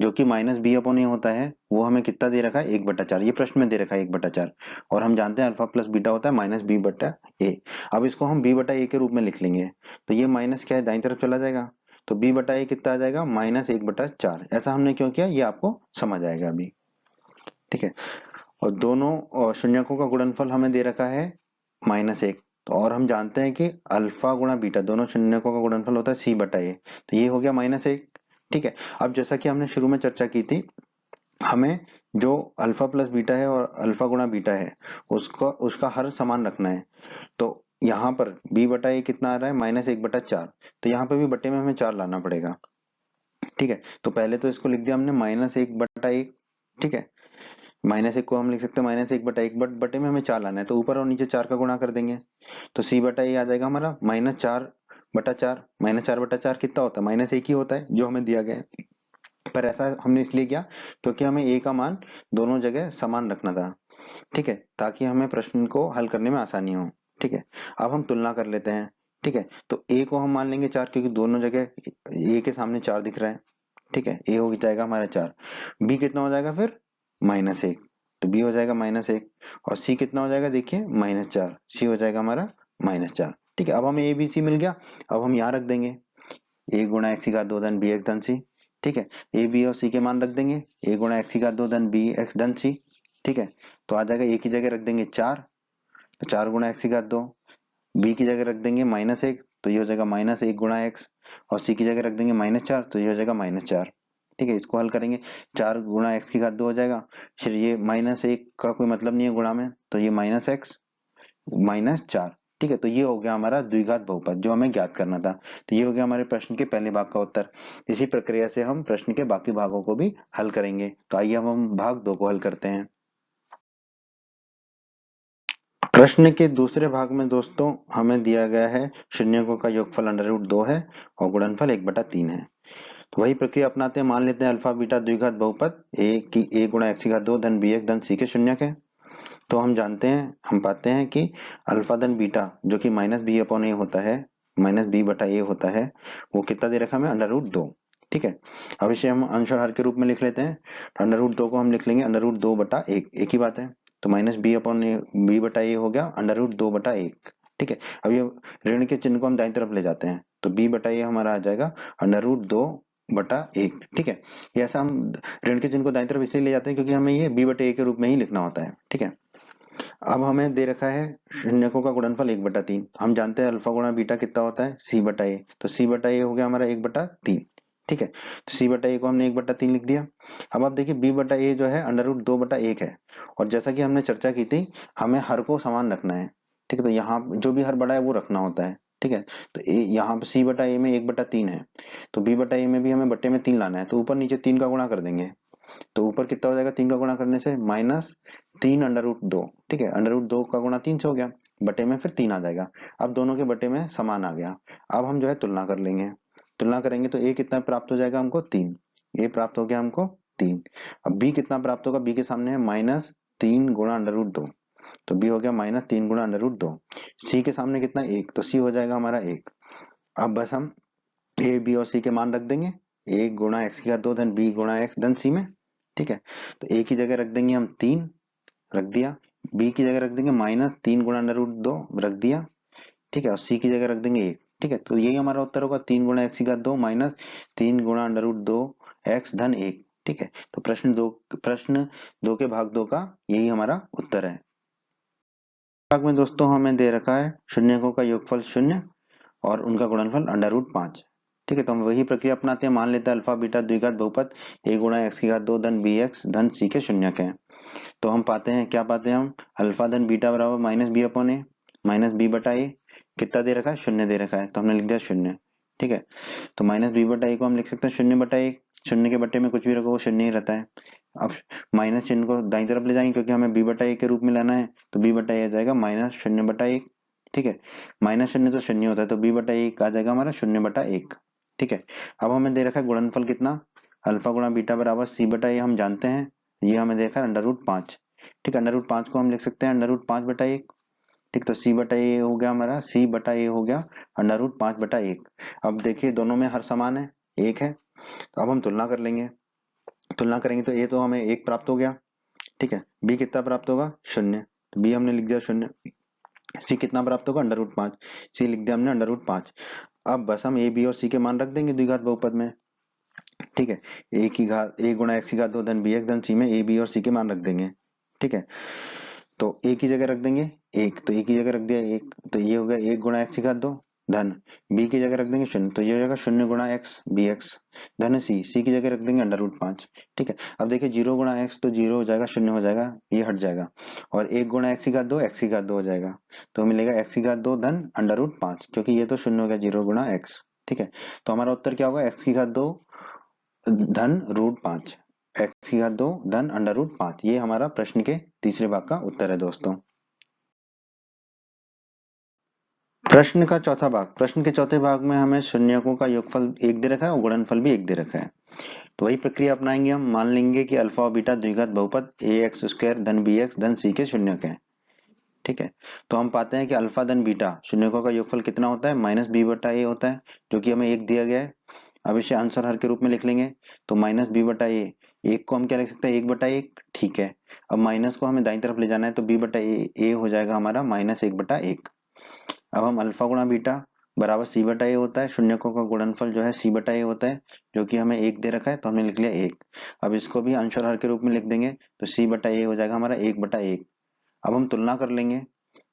जो कि माइनस बी अपॉन ए होता है वो हमें कितना दे रखा है, 1/4। ये प्रश्न में दे रखा है 1/4, और हम जानते हैं अल्फा प्लस बीटा होता है माइनस बी बटा ए। अब इसको हम बी बटा ए के रूप में लिख लेंगे, तो ये माइनस क्या है, दाईं तरफ चला जाएगा, तो बी बटा ए कितना आ जाएगा, -1/4। ऐसा हमने क्यों किया ये आपको समझ आएगा अभी। ठीक है, और दोनों शून्यकों का गुणनफल हमें दे रखा है -1, तो और हम जानते हैं कि अल्फा गुणा बीटा दोनों शून्यकों का गुणनफल होता है सी बटा ए, तो ये हो गया -1। ठीक है, अब जैसा कि हमने शुरू में चर्चा की थी, हमें जो अल्फा प्लस बीटा है और अल्फा गुणा बीटा है उसका हर समान रखना है। तो यहाँ पर b बटा ए कितना आ रहा है, -1/4, तो यहाँ पे भी बटे में हमें 4 लाना पड़ेगा। ठीक है, तो पहले तो इसको लिख दिया हमने -1/1। ठीक है, -1 को हम लिख सकते हैं -1/1, बट बटे में हमें 4 लाना है, तो ऊपर और नीचे 4 का गुणा कर देंगे, तो c बटा ए आ जाएगा हमारा -4/4। -4/4 कितना होता है, -1 ही होता है जो हमें दिया गया है। पर ऐसा हमने इसलिए किया क्योंकि हमें a का मान दोनों जगह समान रखना था। ठीक है, ताकि हमें प्रश्न को हल करने में आसानी हो। ठीक है, अब हम तुलना कर लेते हैं। ठीक है, तो a को हम मान लेंगे 4 क्योंकि दोनों जगह a के सामने 4 दिख रहा है। ठीक है, a हो जाएगा हमारा 4, b कितना हो जाएगा फिर -1, तो b हो जाएगा -1, और c कितना हो जाएगा, देखिए -4, c हो जाएगा हमारा -4। ठीक है, अब हमें a b c मिल गया। अब हम यहाँ रख देंगे a गुणा एक्स की घात 2 धन bx धन c। ठीक है, a b और c के मान रख देंगे, a गुणा एक्स की घात 2 धन bx धन c। ठीक है, तो आ जाएगा a की जगह रख देंगे 4, तो 4 गुणा एक्स की घात 2, b की जगह रख देंगे -1, तो ये हो जाएगा -1 गुणा एक्स, और c की जगह रख देंगे -4, तो ये हो जाएगा -4। ठीक है, इसको हल करेंगे, 4 गुणा एक्स की घात 2 हो जाएगा, फिर ये -1 का कोई मतलब नहीं है गुणा में, तो ये -x -4। ठीक है, तो ये हो गया हमारा द्विघात बहुपद जो हमें ज्ञात करना था। तो ये हो गया हमारे प्रश्न के पहले भाग का उत्तर। इसी प्रक्रिया से हम प्रश्न के बाकी भागों को भी हल करेंगे। तो आइए हम भाग 2 को हल करते हैं। प्रश्न के दूसरे भाग में दोस्तों हमें दिया गया है शून्यकों का योगफल √2 है और गुणनफल 1/3 है। तो वही प्रक्रिया अपनाते हैं, मान लेते हैं अल्फा बीटा द्विघात बहुपद a गुणा एक्स की घात 2 धन bx धन c के शून्यक है। तो हम जानते हैं, हम पाते हैं कि अल्फा धन बीटा जो कि -b अपॉन ए होता है, -b बटा ए होता है, वो कितना दे रखा है हमें, √2। ठीक है, अब इसे हम अंश और हर के रूप में लिख लेते हैं, तो √2 को हम लिख लेंगे √2/1, एक ही बात है, तो -b अपॉन ए, b बटा ए हो गया √2/1। ठीक है, अब ये ऋण के चिन्ह को हम दाईं तरफ ले जाते हैं, तो b बटा ए हमारा आ जाएगा √2 बटा एक, ठीक है। ये ऐसा हम ऋण के चिन्ह को दाईं तरफ इसलिए ले जाते हैं क्योंकि हमें ये b बटे a के रूप में ही लिखना होता है, ठीक है। अब हमें दे रखा है शून्यकों का गुणनफल 1/3। हम जानते हैं अल्फा गुणा बीटा कितना होता है c बटा a, तो c बटा a हो गया हमारा 1/3, ठीक है। तो c बटा a को हमने 1/3 लिख दिया। अब आप देखिए b बटा a जो है √2/1 है, और जैसा कि हमने चर्चा की थी हमें हर को समान रखना है, ठीक है। तो यहाँ जो भी हर बड़ा है वो रखना होता है, ठीक है। तो यहाँ पे c बटा a में 1/3 है, तो b बटा a में भी हमें बट्टे में 3 लाना है, तो ऊपर नीचे 3 का गुणा कर देंगे। तो ऊपर कितना हो जाएगा 3 का गुणा करने से -3√2, ठीक है। √2 का गुणा 3 से हो गया, बटे में फिर 3 आ जाएगा। अब दोनों के बटे में समान आ गया। अब हम जो है तुलना कर लेंगे, तुलना करेंगे तो a कितना प्राप्त हो जाएगा हमको 3, a प्राप्त हो गया हमको 3। अब b कितना प्राप्त होगा, b के सामने है -3 गुणा √2, तो b हो गया -3 गुणा √2। c के सामने कितना 1, तो c हो जाएगा हमारा 1। अब बस हम a b और c के मान रख देंगे, a गुणा x की घात 2 धन b गुणा x धन c में, ठीक है। तो a की जगह रख देंगे हम 3, रख दिया। b की जगह रख देंगे -3 गुणा √2, रख दिया, ठीक है। और c की जगह रख देंगे 1, ठीक है। तो यही हमारा उत्तर होगा 3 गुणा x की घात 2 -3 गुणा √2 x धन 1, ठीक है। तो प्रश्न 2 के भाग 2 का यही हमारा उत्तर है। भाग में दोस्तों हमें दे रखा है शून्यकों का योगफल 0 और उनका गुणनफल √5, ठीक है। तो हम वही प्रक्रिया अपनाते हैं, मान लेते हैं अल्फा बीटा द्विघात बहुपद a गुणा x की घात 2 धन bx धन c के शून्यक हैं। तो हम पाते हैं, क्या पाते हैं हम, अल्फा धन बीटा बराबर -b/a -b/a, कितना दे रखा है, 0 दे रखा है, तो हमने लिख दिया 0, ठीक है। तो -b/a को हम लिख सकते हैं 0/1, 0 के बट्टे में कुछ भी रखो वो 0 ही रहता है। अब माइनस चिन्ह को दाईं तरफ ले जाएंगे क्योंकि हमें b/a के रूप में लाना है, तो b/a आ जाएगा -0/1, ठीक है। -0 तो 0 होता है, तो b/1 आ जाएगा हमारा 0/1, ठीक है। अब हमें दे रखा है गुणनफल कितना, अल्फा गुणा बीटा बराबर c/a, हम जानते हैं ये हमें देखा है √5, ठीक है। √5 को हम लिख सकते हैं √5/1, ठीक। तो c/a हो गया हमारा, c/a हो गया √5/1। अब देखिए दोनों में हर समान है, एक है, तो अब हम तुलना कर लेंगे। तुलना करेंगे तो a तो हमें 1 प्राप्त हो गया, ठीक है। b कितना प्राप्त होगा 0, तो b हमने लिख दिया 0। c कितना प्राप्त होगा √5, c लिख दिया हमने √5। अब बस हम a b और c के मान रख देंगे द्विघात बहुपद में, ठीक है। a गुणा x की घात 2 धन bx धन c में a b और c के मान रख देंगे, ठीक है। तो a की जगह रख देंगे 1, तो a की जगह रख दिया 1, तो ये हो गया 1 गुणा x की घात 2 धन b की जगह रख देंगे 0, तो ये हो जाएगा 0 गुणा x bx धन c की जगह रख देंगे √5, ठीक है। अब देखिए 0 गुणा x तो 0 हो जाएगा, 0 हो जाएगा, ये हट जाएगा, और 1 गुणा x की घात 2 x की घात 2 हो जाएगा, तो मिलेगा x की घात 2 धन √5, क्योंकि ये तो 0 हो गया 0 गुणा x, ठीक है। तो हमारा उत्तर क्या होगा, x की घात 2 धन √5, x की घात 2 धन √5, ये हमारा प्रश्न के तीसरे भाग का उत्तर है दोस्तों। प्रश्न का चौथा भाग, प्रश्न के चौथे भाग में हमें शून्यकों का योगफल 1 दे रखा है और गुणनफल भी 1 दे रखा है। तो वही प्रक्रिया अपनाएंगे हम, मान लेंगे कि अल्फा और बीटा द्विघात बहुपद ax² धन bx धन c के शून्यक हैं, ठीक है। तो हम पाते हैं कि अल्फा धन बीटा शून्यकों का योगफल कितना होता है, -b/a होता है, जो कि हमें 1 दिया गया है। अब इसे आंसर हर के रूप में लिख लेंगे, तो -b/a, एक को हम क्या लिख सकते हैं 1/1, ठीक है। अब माइनस को हमें दाईं तरफ ले जाना है, तो b/a हो जाएगा हमारा -1/1। अब हम अल्फा गुणा बीटा बराबर c/a होता है, शून्यकों का गुणनफल जो है c/a होता है, जो कि हमें 1 दे रखा है, तो हमने लिख लिया 1। अब इसको भी अंश और हर के रूप में लिख देंगे, तो c/a हो जाएगा हमारा 1/1। अब हम तुलना कर लेंगे,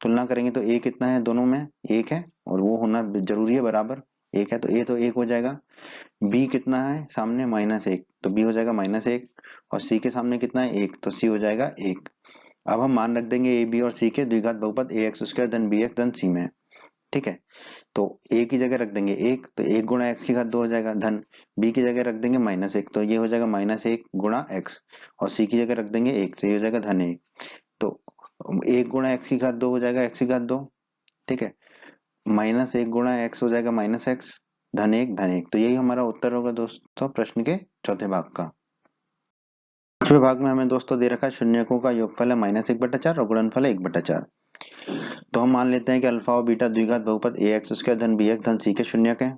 तुलना करेंगे तो a कितना है, दोनों में 1 है, और वो होना जरूरी है, बराबर 1 है, तो a तो 1 हो जाएगा। b कितना है सामने -1, तो b हो जाएगा -1, और c के सामने कितना है 1, तो c हो जाएगा 1। अब हम मान रख देंगे a b और c के द्विघात बहुपद ax² धन bx धन c में, ठीक है। तो a की जगह रख देंगे 1, तो 1 गुणा x की घात 2 हो जाएगा, धन b की जगह रख देंगे -1, तो ये हो जाएगा -1 गुणा x, और c की जगह रख देंगे 1, तो ये हो जाएगा धन 1। तो 1 गुणा x की घात 2 हो जाएगा x की घात 2, ठीक है। -1 गुणा x हो जाएगा -x, धन 1 धन 1, तो यही हमारा उत्तर होगा दोस्तों प्रश्न के चौथे भाग का। पांचवें भाग में हमें दोस्तों दे रखा है शून्यकों का योगफल है -1/4 और गुणनफल है 1/4। तो हम मान लेते हैं कि अल्फा और बीटा द्विघात बहुपद ax² धन bx धन c के शून्यक है,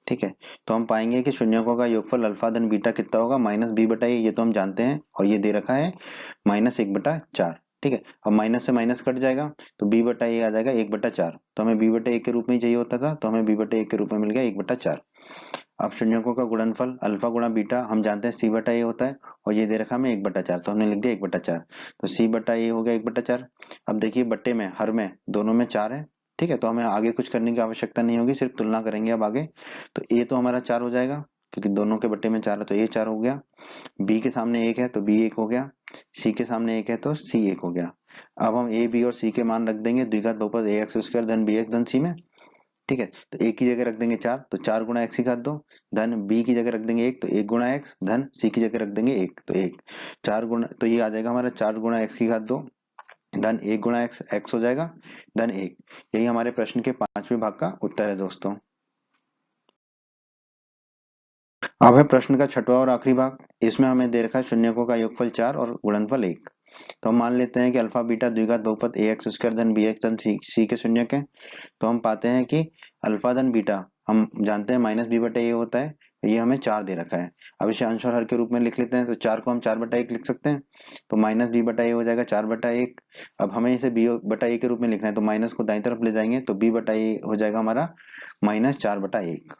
ठीक है। तो हम पाएंगे कि शून्यकों का योगफल अल्फा धन बीटा कितना होगा, -b/a, ये तो हम जानते हैं, और ये दे रखा है -1/4, ठीक है। अब माइनस से माइनस कट जाएगा, तो b/a आ जाएगा 1/4, तो हमें b/a के रूप में ही चाहिए होता था, तो हमें b/a के रूप में मिल गया 1/4। अब शून्यकों का गुणनफल अल्फा गुणा बीटा हम जानते हैं सी बटा ए होता है, और ये दे रखा हमें 1/4, तो हमने लिख दिया 1/4। तो सी बटा ए हो गया 1/4। अब देखिए बट्टे में हर में दोनों में 4 है, ठीक है, तो हमें आगे कुछ करने की आवश्यकता नहीं होगी, सिर्फ तुलना करेंगे अब आगे। तो ए तो हमारा 4 हो जाएगा, क्योंकि दोनों के बट्टे में 4 है तो ए 4 हो गया। बी के सामने 1 है तो बी 1 हो गया। सी के सामने 1 है तो सी 1 हो गया। अब हम ए बी और सी के मान रख देंगे द्विघात बहुपद ए एक्स स्क्वायर धन बी एक्स धन सी में, ठीक है। तो ए की जगह रख देंगे 4, तो 4 गुणा एक्स की घात 2, धन बी की जगह रख देंगे 1, तो 1 गुणा एक्स, धन सी की जगह रख देंगे 1, तो 1। 4 गुणा, तो ये आ जाएगा हमारा 4 गुणा एक्स की घात 2, धन 1 गुणा एक्स, एक्स हो जाएगा, धन 1। यही हमारे प्रश्न के 5वें भाग का उत्तर है दोस्तों। अब है प्रश्न का 6वां और आखिरी भाग। इसमें हमें दे रखा है शून्यकों का योगफल 4 और गुणनफल 1। तो हम मान लेते हैं कि अल्फा बीटा द्विघात बहुपद ए एक्स स्क्वायर धन बी एक्स धन सी के शून्यक है। तो हम पाते हैं कि अल्फा धन बीटा हम जानते हैं माइनस बी बटा ए होता है, ये हमें 4 दे रखा है। अब इसे अंश और हर के रूप में लिख लेते हैं, तो 4 को हम 4/1 लिख सकते हैं, तो माइनस बी बटा ए हो जाएगा 4/1। अब हमें इसे बी बटा ए के रूप में लिखना है, तो माइनस को दाईं तरफ ले जाएंगे तो बी बटा ए हो जाएगा हमारा -4/1।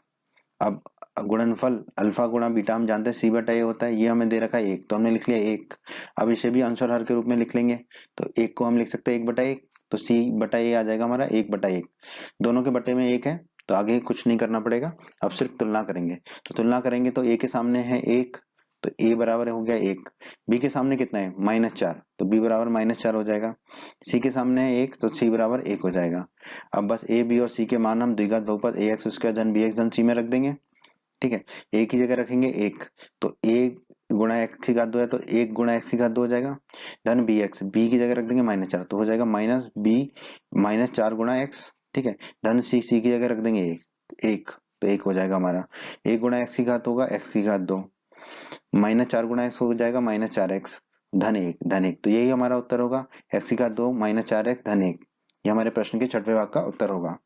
अब गुणनफल अल्फा गुणा बीटा हम जानते हैं सी बटा ए होता है, ये हमें दे रखा है 1, तो हमने लिख लिया 1। अब इसे भी अंश और हर के रूप में लिख लेंगे, तो 1 को हम लिख सकते हैं 1/1, तो सी बटा ए आ जाएगा हमारा 1/1। दोनों के बटे में 1 है, तो आगे कुछ नहीं करना पड़ेगा, अब सिर्फ तुलना करेंगे। तो तुलना करेंगे तो ए के सामने है 1, तो ए बराबर हो गया 1। बी के सामने कितना है -4, तो बी बराबर -4 हो जाएगा। सी के सामने है 1, तो सी बराबर 1 हो जाएगा। अब बस ए बी और सी के मान हम द्विघात बहुपद ए एक्स स्क्वायर धन बी एक्स धन सी में रख देंगे, ठीक है। ए की जगह रखेंगे 1, तो ए गुणा एक्स की घात 2 है, तो 1 गुणा एक्स की घात 2 हो जाएगा, धन बी एक्स, बी की जगह रख देंगे -4, तो हो जाएगा माइनस बी -4 गुणा एक्स, ठीक है, धन सी, सी की जगह रख देंगे 1, तो 1 हो जाएगा हमारा। 1 गुणा एक्स की घात होगा एक्स की घात 2, -4 गुणा एक्स हो जाएगा -4x, धन 1, धन 1, तो यही हमारा उत्तर होगा, एक्स की घात 2 -4x धन 1। ये हमारे प्रश्न के 6वें भाग का उत्तर होगा।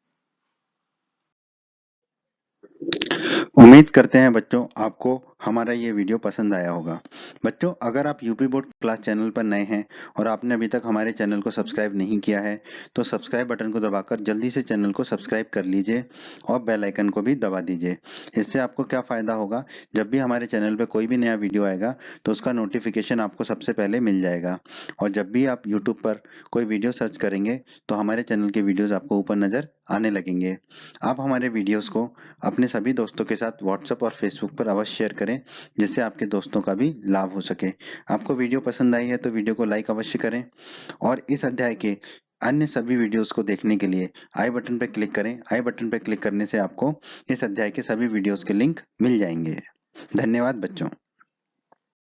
उम्मीद करते हैं बच्चों आपको हमारा ये वीडियो पसंद आया होगा। बच्चों अगर आप यूपी बोर्ड क्लास चैनल पर नए हैं और आपने अभी तक हमारे चैनल को सब्सक्राइब नहीं किया है, तो सब्सक्राइब बटन को दबाकर जल्दी से चैनल को सब्सक्राइब कर लीजिए और बेल आइकन को भी दबा दीजिए। इससे आपको क्या फ़ायदा होगा, जब भी हमारे चैनल पर कोई भी नया वीडियो आएगा तो उसका नोटिफिकेशन आपको सबसे पहले मिल जाएगा। और जब भी आप यूट्यूब पर कोई वीडियो सर्च करेंगे तो हमारे चैनल के वीडियोज़ आपको ऊपर नज़र आने लगेंगे। आप हमारे वीडियोज़ को अपने सभी दोस्तों के साथ व्हाट्सएप और फेसबुक पर अवश्य शेयर करें, जिससे आपके दोस्तों का भी लाभ हो सके। आपको वीडियो पसंद आई है तो वीडियो को लाइक अवश्य करें, और इस अध्याय के अन्य सभी वीडियोस को देखने के लिए आई बटन पर क्लिक करें। आई बटन पर क्लिक करने से आपको इस अध्याय के सभी वीडियोस के लिंक मिल जाएंगे। धन्यवाद बच्चों।